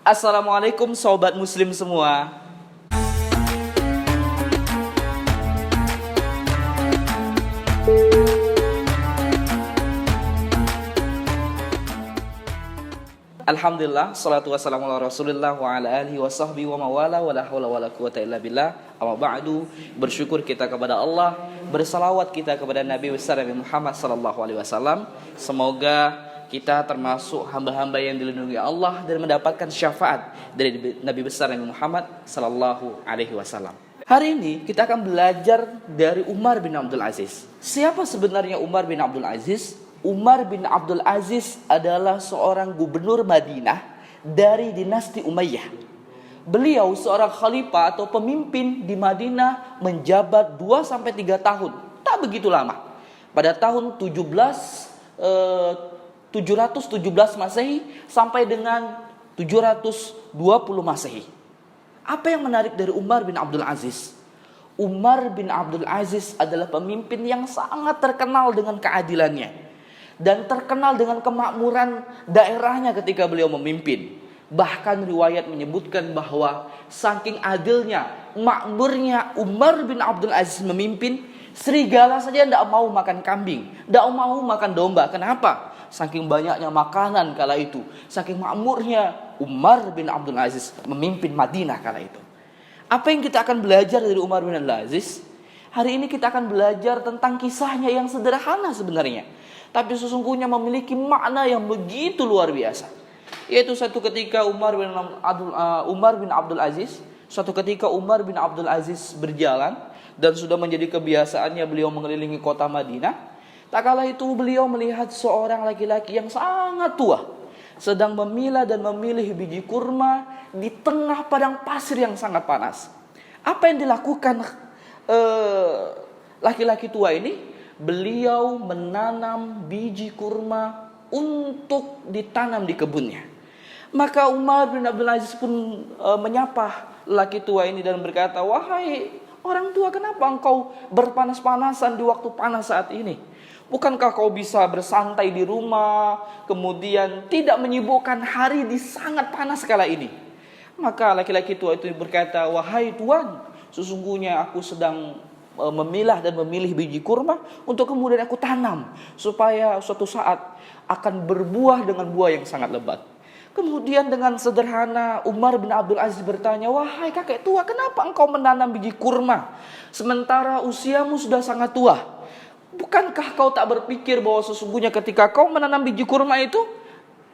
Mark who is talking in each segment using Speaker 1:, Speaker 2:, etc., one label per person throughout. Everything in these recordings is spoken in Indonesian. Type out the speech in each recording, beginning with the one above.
Speaker 1: Assalamualaikum sobat muslim semua. Alhamdulillah, salatu wassalamu ala rasulillah wa ala alihi wa sahbihi wa mawala wa la hawla wa la quwata illa billah. Amma ba'du, bersyukur kita kepada Allah, bersalawat kita kepada Nabi besar Nabi Muhammad sallallahu alaihi wasallam. Semoga kita termasuk hamba-hamba yang dilindungi Allah dan mendapatkan syafaat dari Nabi besar Nabi Muhammad sallallahu alaihi wasallam. Hari ini kita akan belajar dari Umar bin Abdul Aziz. Siapa sebenarnya Umar bin Abdul Aziz? Umar bin Abdul Aziz adalah seorang gubernur Madinah dari dinasti Umayyah. Beliau seorang khalifah atau pemimpin di Madinah menjabat 2-3 tahun. Tak begitu lama. Pada tahun 717 Masehi sampai dengan 720 Masehi. Apa yang menarik dari Umar bin Abdul Aziz? Umar bin Abdul Aziz adalah pemimpin yang sangat terkenal dengan keadilannya dan terkenal dengan kemakmuran daerahnya ketika beliau memimpin. Bahkan riwayat menyebutkan bahwa saking adilnya, makmurnya Umar bin Abdul Aziz memimpin, serigala saja tidak mau makan kambing, tidak mau makan domba. Kenapa? Saking banyaknya makanan kala itu, saking makmurnya Umar bin Abdul Aziz memimpin Madinah kala itu. Apa yang kita akan belajar dari Umar bin Abdul Aziz? Hari ini kita akan belajar tentang kisahnya yang sederhana sebenarnya, tapi sesungguhnya memiliki makna yang begitu luar biasa. Yaitu suatu ketika Umar bin Abdul Aziz berjalan dan sudah menjadi kebiasaannya beliau mengelilingi kota Madinah. Tak kala itu beliau melihat seorang laki-laki yang sangat tua sedang memilah dan memilih biji kurma di tengah padang pasir yang sangat panas. Apa yang dilakukan laki-laki tua ini? Beliau menanam biji kurma untuk ditanam di kebunnya. Maka Umar bin Abdul Aziz pun menyapa laki tua ini dan berkata, "Wahai orang tua, kenapa engkau berpanas-panasan di waktu panas saat ini? Bukankah kau bisa bersantai di rumah, kemudian tidak menyibukkan hari di sangat panas kala ini?" Maka laki-laki tua itu berkata, "Wahai tuan, sesungguhnya aku sedang memilah dan memilih biji kurma untuk kemudian aku tanam supaya suatu saat akan berbuah dengan buah yang sangat lebat." Kemudian dengan sederhana Umar bin Abdul Aziz bertanya, "Wahai kakek tua, kenapa engkau menanam biji kurma sementara usiamu sudah sangat tua? Bukankah kau tak berpikir bahwa sesungguhnya ketika kau menanam biji kurma itu,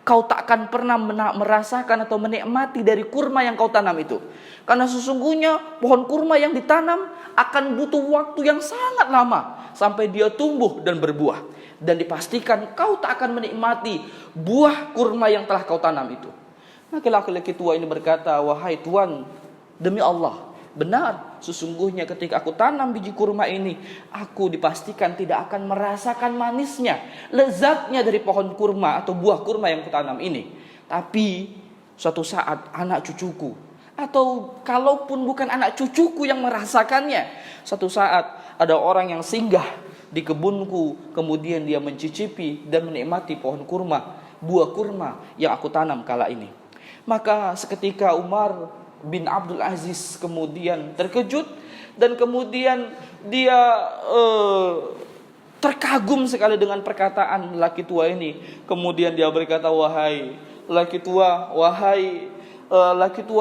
Speaker 1: kau tak akan pernah merasakan atau menikmati dari kurma yang kau tanam itu? Karena sesungguhnya pohon kurma yang ditanam akan butuh waktu yang sangat lama sampai dia tumbuh dan berbuah. Dan dipastikan kau tak akan menikmati buah kurma yang telah kau tanam itu." Maka laki-laki tua ini berkata, "Wahai tuan, demi Allah, benar, sesungguhnya ketika aku tanam biji kurma ini, aku dipastikan tidak akan merasakan manisnya, lezatnya dari pohon kurma atau buah kurma yang kutanam ini. Tapi suatu saat anak cucuku, atau kalaupun bukan anak cucuku yang merasakannya, suatu saat ada orang yang singgah di kebunku, kemudian dia mencicipi dan menikmati pohon kurma, buah kurma yang aku tanam kala ini." Maka seketika Umar bin Abdul Aziz kemudian terkejut dan kemudian dia terkagum sekali dengan perkataan laki tua ini. Kemudian dia berkata, "Wahai laki tua,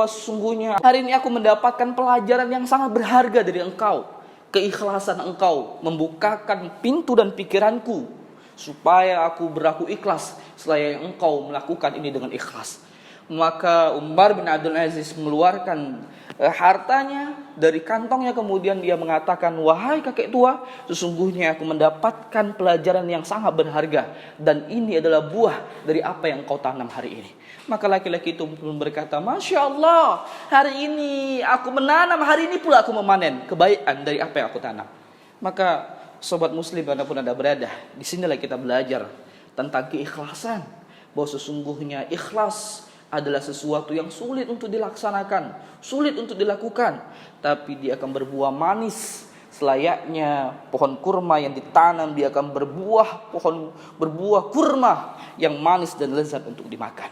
Speaker 1: sesungguhnya hari ini aku mendapatkan pelajaran yang sangat berharga dari engkau. Keikhlasan engkau membukakan pintu dan pikiranku supaya aku berlaku ikhlas selain engkau melakukan ini dengan ikhlas." Maka Umar bin Abdul Aziz mengeluarkan hartanya dari kantongnya, kemudian dia mengatakan, "Wahai kakek tua, sesungguhnya aku mendapatkan pelajaran yang sangat berharga dan ini adalah buah dari apa yang kau tanam hari ini." Maka laki-laki itu pun berkata, "Masya Allah, hari ini aku menanam, hari ini pula aku memanen kebaikan dari apa yang aku tanam." Maka sobat muslim dimanapun Anda berada, disinilah kita belajar tentang keikhlasan, bahwa sesungguhnya ikhlas adalah sesuatu yang sulit untuk dilaksanakan, sulit untuk dilakukan, tapi dia akan berbuah manis selayaknya pohon kurma yang ditanam. Dia akan berbuah kurma yang manis dan lezat untuk dimakan.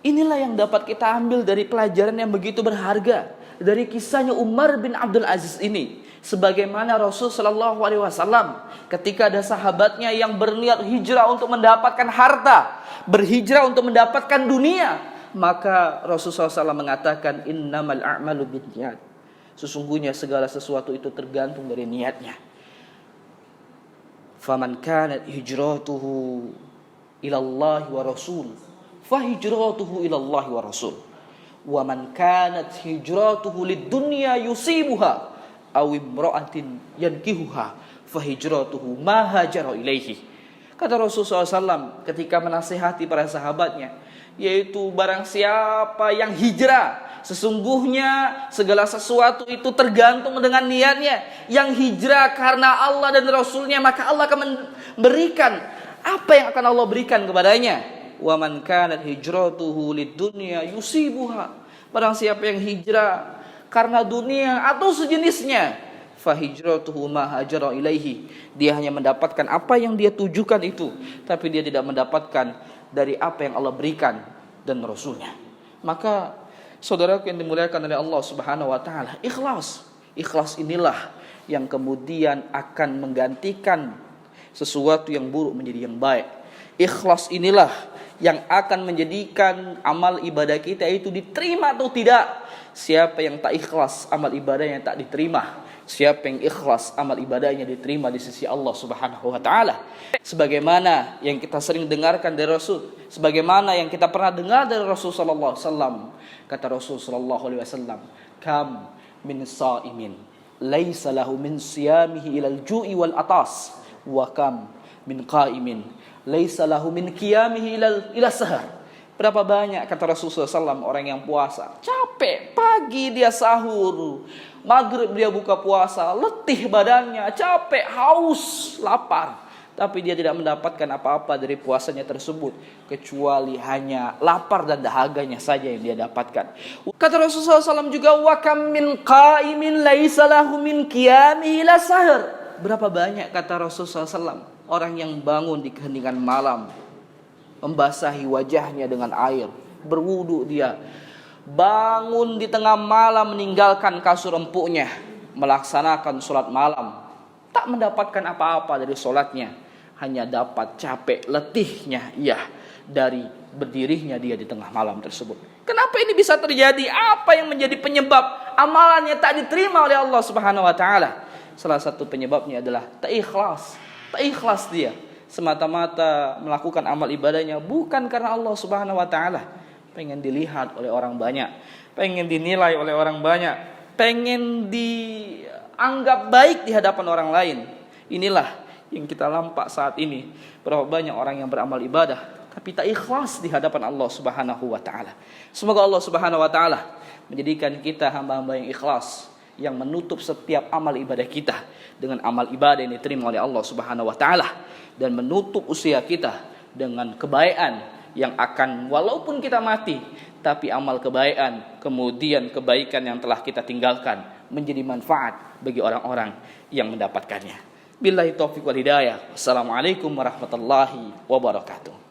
Speaker 1: Inilah yang dapat kita ambil dari pelajaran yang begitu berharga dari kisahnya Umar bin Abdul Aziz ini. Sebagaimana Rasul Shallallahu Alaihi Wasallam ketika ada sahabatnya yang berniat hijrah untuk mendapatkan harta, berhijrah untuk mendapatkan dunia, maka Rasul SAW mengatakan innamal a'malu binniyat. Sesungguhnya segala sesuatu itu tergantung dari niatnya. Faman kanat hijratuhu ilallahi wa rasul fahijratuhu ilallahi wa rasul. Wa man kanat hijratuhu lid-dunya yusibuha aw imra'atin yankihuha fahijratuhu ma hajara ilaihi. Kata Rasulullah SAW ketika menasihati para sahabatnya, yaitu barang siapa yang hijrah, sesungguhnya segala sesuatu itu tergantung dengan niatnya. Yang hijrah karena Allah dan Rasulnya, maka Allah akan memberikan apa yang akan Allah berikan kepadanya. Wa man kanat hijratuhu lid-dunya yusibuha. Barang siapa yang hijrah karena dunia atau sejenisnya, fahijratuhu ma hajara ilaihi. Dia hanya mendapatkan apa yang dia tujukan itu, tapi dia tidak mendapatkan dari apa yang Allah berikan dan Rasulnya. Maka saudaraku yang dimuliakan oleh Allah Subhanahu wa taala, ikhlas. Ikhlas inilah yang kemudian akan menggantikan sesuatu yang buruk menjadi yang baik. Ikhlas inilah yang akan menjadikan amal ibadah kita itu diterima atau tidak. Siapa yang tak ikhlas, amal ibadahnya tak diterima. Siapa yang ikhlas, amal ibadahnya diterima di sisi Allah Subhanahu wa taala. Sebagaimana yang kita sering dengarkan dari Rasul, sebagaimana yang kita pernah dengar dari Rasul sallallahu alaihi wasallam. Kata Rasul sallallahu alaihi wasallam, "Kam min sha'imin laisa lahu min siyamihi ilal ju'i wal atas, wa kam min qa'imin laisa lahu min qiyamihi ila sahar." Berapa banyak kata Rasulullah SAW orang yang puasa, capek, pagi dia sahur, maghrib dia buka puasa, letih badannya, capek, haus, lapar, tapi dia tidak mendapatkan apa-apa dari puasanya tersebut kecuali hanya lapar dan dahaganya saja yang dia dapatkan. Kata Rasulullah SAW juga, wa kam min qaimin laisa lahu min qiyamihi ila sahar. Berapa banyak kata Rasulullah SAW orang yang bangun di keheningan malam, membasahi wajahnya dengan air, berwudu dia, bangun di tengah malam meninggalkan kasur empuknya, melaksanakan sholat malam, tak mendapatkan apa-apa dari sholatnya, hanya dapat capek letihnya ia dari berdirinya dia di tengah malam tersebut. Kenapa ini bisa terjadi? Apa yang menjadi penyebab amalannya tak diterima oleh Allah Subhanahu wa taala? Salah satu penyebabnya adalah tak ikhlas. Tak ikhlas dia semata-mata melakukan amal ibadahnya bukan karena Allah Subhanahu wa taala, pengen dilihat oleh orang banyak, pengen dinilai oleh orang banyak, pengen dianggap baik di hadapan orang lain. Inilah yang kita lampak saat ini. Berapa banyak orang yang beramal ibadah tapi tak ikhlas di hadapan Allah Subhanahu wa taala. Semoga Allah Subhanahu wa taala menjadikan kita hamba-hamba yang ikhlas, yang menutup setiap amal ibadah kita dengan amal ibadah yang diterima oleh Allah Subhanahu wa taala, dan menutup usia kita dengan kebaikan yang akan, walaupun kita mati, tapi amal kebaikan, kemudian kebaikan yang telah kita tinggalkan menjadi manfaat bagi orang-orang yang mendapatkannya. Billahi taufiq wal hidayah. Wassalamualaikum warahmatullahi wabarakatuh.